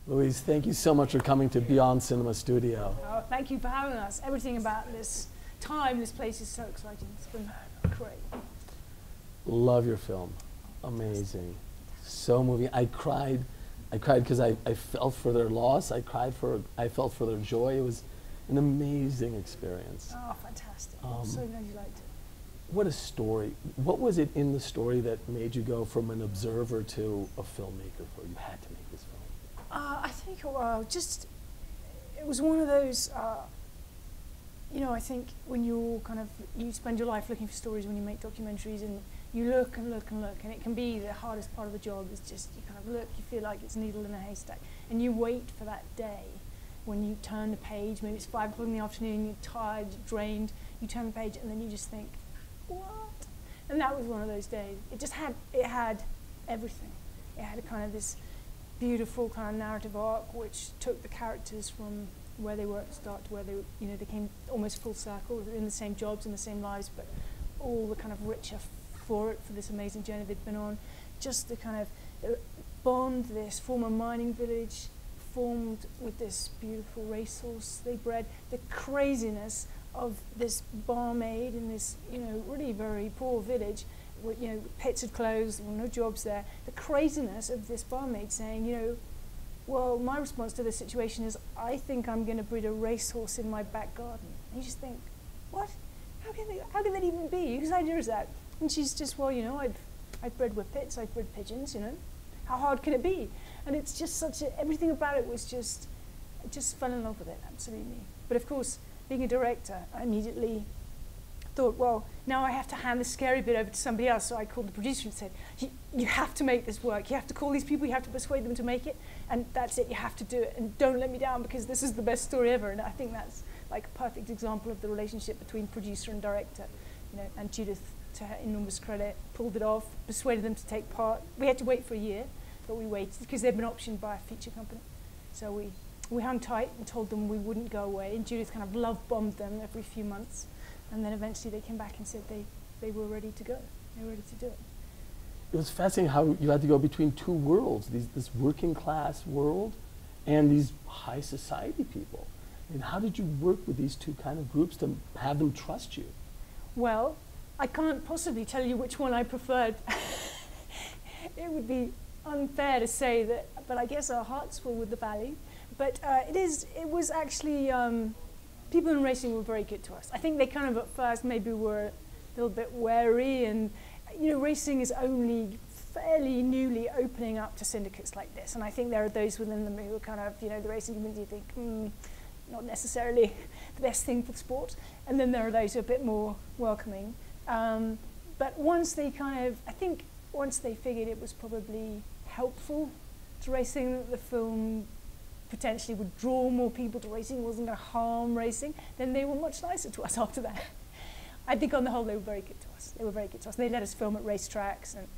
Louise, thank you so much for coming to Beyond Cinema Studio. Oh, thank you for having us. Everything about this time, this place is so exciting. It's been great. Love your film. Amazing. So moving. I cried because I felt for their loss. I felt for their joy. It was an amazing experience. Oh, fantastic. I'm so glad you liked it. What a story. What was it in the story that made you go from an observer to a filmmaker for you had to make this film? I think it was one of those, you know, I think when you spend your life looking for stories when you make documentaries, and you look and look and look, and it can be the hardest part of the job is just you kind of look, you feel like it's a needle in a haystack, and you wait for that day when you turn the page, maybe it's 5 o'clock in the afternoon, you're tired, you're drained, you turn the page, and then you just think, what? And that was one of those days. It had everything. It had a kind of this beautiful kind of narrative arc which took the characters from where they were at the start to where they, you know, they came almost full circle in the same jobs, in the same lives, but all the kind of richer for this amazing journey they'd been on. Just the kind of bond, this former mining village formed with this beautiful racehorse they bred, the craziness of this barmaid in this, you know, really very poor village, where, you know, pits had closed, there were no jobs there. The craziness of this barmaid saying, you know, well, my response to this situation is, I think I'm going to breed a racehorse in my back garden. And you just think, what? How can that even be? Whose idea is that? And she's just, well, you know, I've bred whippets, I've bred pigeons, you know. How hard can it be? And it's just everything about it was just, I just fell in love with it, absolutely. But of course, being a director, I immediately thought, well, now I have to hand the scary bit over to somebody else. So I called the producer and said, you have to make this work. You have to call these people, you have to persuade them to make it, and that's it, you have to do it. And don't let me down, because this is the best story ever. And I think that's like a perfect example of the relationship between producer and director. You know, and Judith, to her enormous credit, pulled it off, persuaded them to take part. We had to wait for a year, but we waited because they'd been optioned by a feature company. So we hung tight and told them we wouldn't go away, and Judith kind of love-bombed them every few months. And then eventually they came back and said they were ready to go. They were ready to do it. It was fascinating how you had to go between two worlds, this working class world and these high society people. And how did you work with these two kind of groups to have them trust you? Well, I can't possibly tell you which one I preferred. It would be unfair to say that, but I guess our hearts were with the Valley. But it was actually, people in racing were very good to us. I think they kind of at first maybe were a little bit wary, and you know, racing is only fairly newly opening up to syndicates like this. And I think there are those within them who are kind of, you know, the racing community think, not necessarily the best thing for the sport. And then there are those who are a bit more welcoming. But once they kind of, I think once they figured it was probably helpful to racing, that the film potentially would draw more people to racing, wasn't going to harm racing, then they were much nicer to us after that. I think on the whole they were very good to us. They were very good to us. They let us film at racetracks, and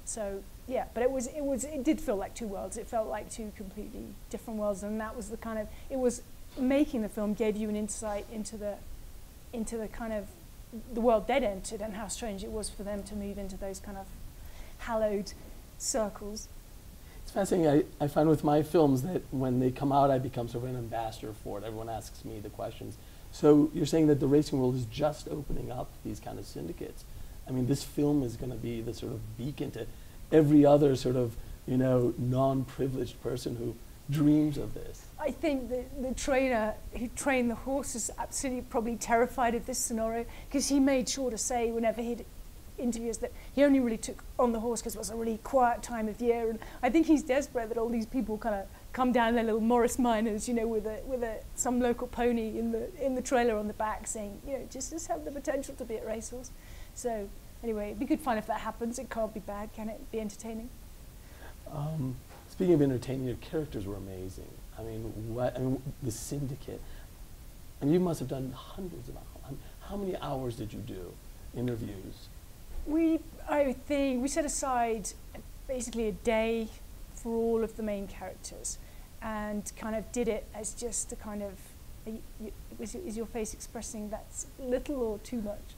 so yeah. But it did feel like two worlds. It felt like two completely different worlds, and that was the kind of, it was making the film gave you an insight into the kind of the world they'd entered, and how strange it was for them to move into those kind of hallowed circles. It's fascinating. I find with my films that when they come out, I become sort of an ambassador for it. Everyone asks me the questions. So you're saying that the racing world is just opening up these kind of syndicates. I mean, this film is going to be the sort of beacon to every other sort of, you know, non-privileged person who dreams of this. I think the trainer who trained the horse is absolutely probably terrified of this scenario, because he made sure to say whenever he'd interviews that he only really took on the horse because it was a really quiet time of year. And I think he's desperate that all these people kind of come down, their little Morris Minors, you know, with some local pony in the trailer on the back, saying, you know, just have the potential to be a racehorse. So anyway, it'd be good fun if that happens. It can't be bad, can it? Be entertaining. Speaking of entertaining, your characters were amazing. I mean, the syndicate. And you must have done hundreds of hours. How many hours did you do? Interviews? I think we set aside basically a day for all of the main characters, and kind of did it as just a kind of, is your face expressing that's little or too much?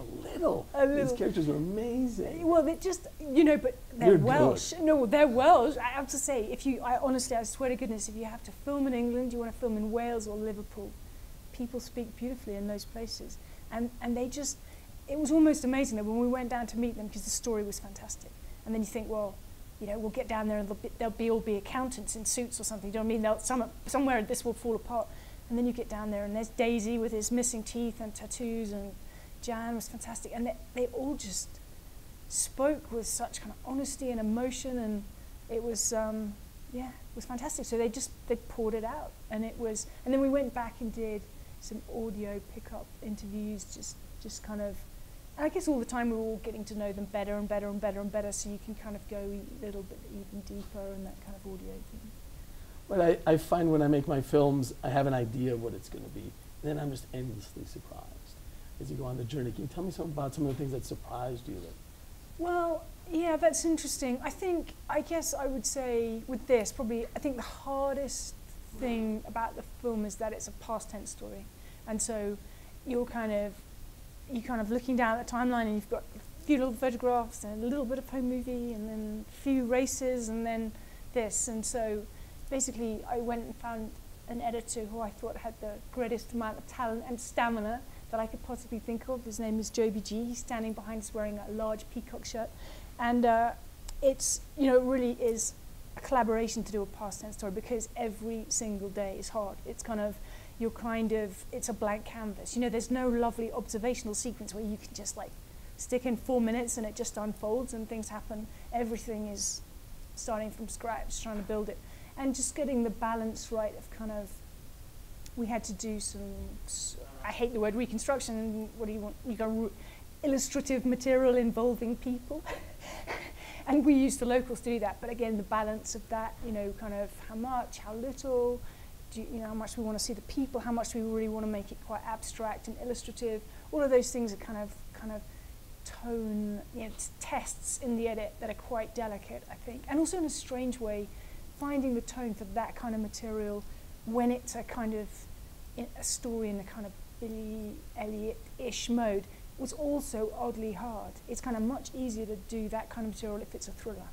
a little. A little. These characters were amazing. Well, they just, you know, but they're You're Welsh. good. No, they're Welsh. I have to say, honestly, I swear to goodness, if you have to film in England, you want to film in Wales or Liverpool, people speak beautifully in those places. And they just, it was almost amazing that when we went down to meet them, because the story was fantastic. And then you think, well, you know, we'll get down there and they'll all be accountants in suits or something. Do you know what I mean? Somewhere this will fall apart. And then you get down there and there's Daisy with his missing teeth and tattoos, and Jan was fantastic. And they all just spoke with such kind of honesty and emotion, and it was, it was fantastic. So they poured it out, and then we went back and did some audio pickup interviews, just kind of, and I guess all the time we were all getting to know them better and better and better and better, so you can kind of go a little bit even deeper and that kind of audio thing. Well, I find when I make my films, I have an idea of what it's going to be. Then I'm just endlessly surprised as you go on the journey. Can you tell me something about some of the things that surprised you? Well, yeah, that's interesting. I guess I would say with this, probably, I think the hardest thing about the film is that it's a past tense story. And so you're kind of looking down at the timeline, and you've got a few little photographs and a little bit of home movie and then a few races and then this. And so basically I went and found an editor who I thought had the greatest amount of talent and stamina that I could possibly think of. His name is Joby G. He's standing behind us wearing a large peacock shirt. And it's, you know, it really is a collaboration to do a past tense story, because every single day is hard. It's kind of, it's a blank canvas. You know, there's no lovely observational sequence where you can just like stick in 4 minutes and it just unfolds and things happen. Everything is starting from scratch, trying to build it. And just getting the balance right of kind of, we had to do some, I hate the word reconstruction, what do you want? You got illustrative material involving people. And we used the locals to do that, but again, the balance of that, you know, kind of how much, how little, how much we want to see the people, how much we really want to make it quite abstract and illustrative. All of those things are kind of tone, you know, tests in the edit that are quite delicate, I think. And also in a strange way, finding the tone for that kind of material when it's a kind of a story in a kind of Billy Elliot-ish mode was also oddly hard. It's kind of much easier to do that kind of material if it's a thriller,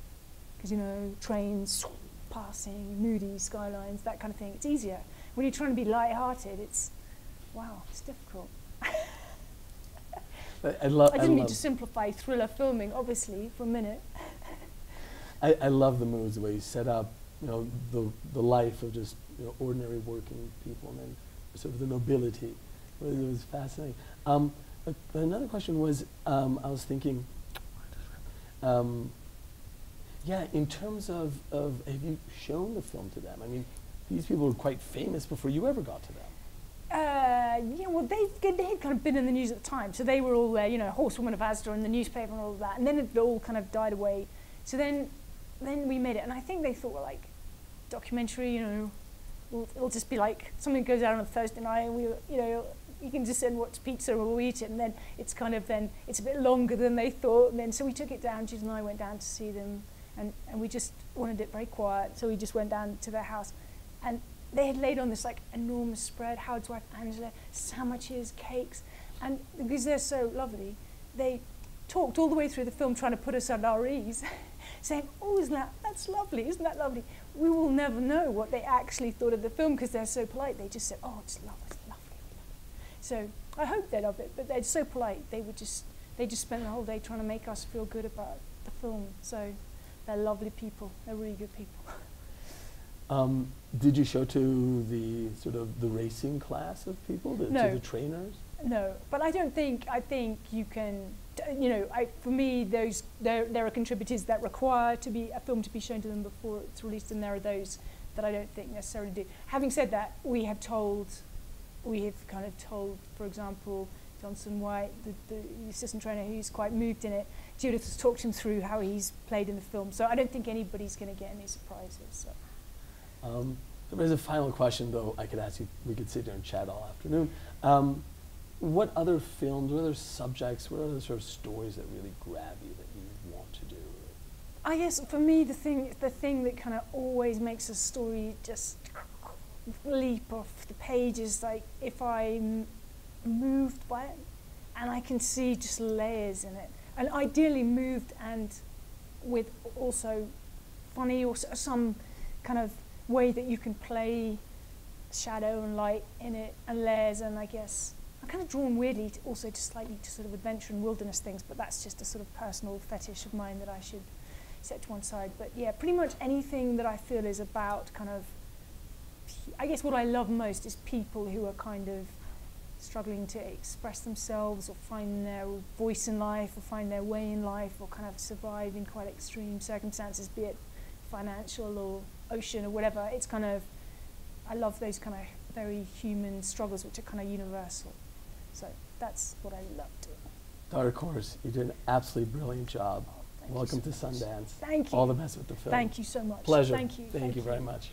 because, you know, trains passing, moody skylines, that kind of thing. It's easier. When you're trying to be light-hearted, it's difficult. I didn't mean to simplify thriller filming, obviously, for a minute. I love the movies, the way you set up, you know, the life of just, you know, ordinary working people, and then sort of the nobility. It was fascinating. Another question was, I was thinking, in terms of have you shown the film to them? I mean, these people were quite famous before you ever got to them. Well, they had kind of been in the news at the time, so they were all there, you know, Horsewoman of Asda in the newspaper and all of that, and then it all kind of died away. So then we made it, and I think they thought, well, like, documentary, you know, it'll just be like something goes out on a Thursday night, and we, you know, you can just send watch pizza or we'll eat it, and then it's kind of, then it's a bit longer than they thought, and then so we took it down. Jude and I went down to see them, and we just wanted it very quiet, so we just went down to their house, and they had laid on this like enormous spread, Howard's wife Angela, sandwiches, cakes, and because they're so lovely, they talked all the way through the film trying to put us at our ease, saying, oh, that's lovely, isn't that lovely? We will never know what they actually thought of the film because they're so polite. They just said, oh, it's lovely, it's lovely. So I hope they love it, but they're so polite. They just spent the whole day trying to make us feel good about the film. So they're lovely people. They're really good people. Did you show to the sort of the racing class of people, No. to the trainers? No, but I think you can, you know, for me, there are contributors that require a film to be shown to them before it's released, and there are those that I don't think necessarily do. Having said that, we have kind of told, for example, Johnson White, the assistant trainer who's quite moved in it, Judith has talked him through how he's played in the film, so I don't think anybody's going to get any surprises. So. There's a final question, though. I could ask you, we could sit there and chat all afternoon. What other films, what other subjects, what other sort of stories that really grab you that you want to do? I guess for me, the thing that kind of always makes a story just leap off the page is like if I'm moved by it, and I can see just layers in it, and ideally moved and with also funny or some kind of way that you can play shadow and light in it and layers. And I guess I'm kind of drawn weirdly to also to slightly to sort of adventure and wilderness things, but that's just a sort of personal fetish of mine that I should set to one side. But yeah, pretty much anything that I feel is about kind of, I guess what I love most is people who are kind of struggling to express themselves or find their voice in life or find their way in life or kind of survive in quite extreme circumstances, be it financial or ocean or whatever. It's kind of, I love those kind of very human struggles which are kind of universal. So that's what I love doing. Dr. Kors, you did an absolutely brilliant job. Oh, Welcome to so much. Sundance. Thank you. All the best with the film. Thank you so much. Pleasure. Thank you. Thank you very much.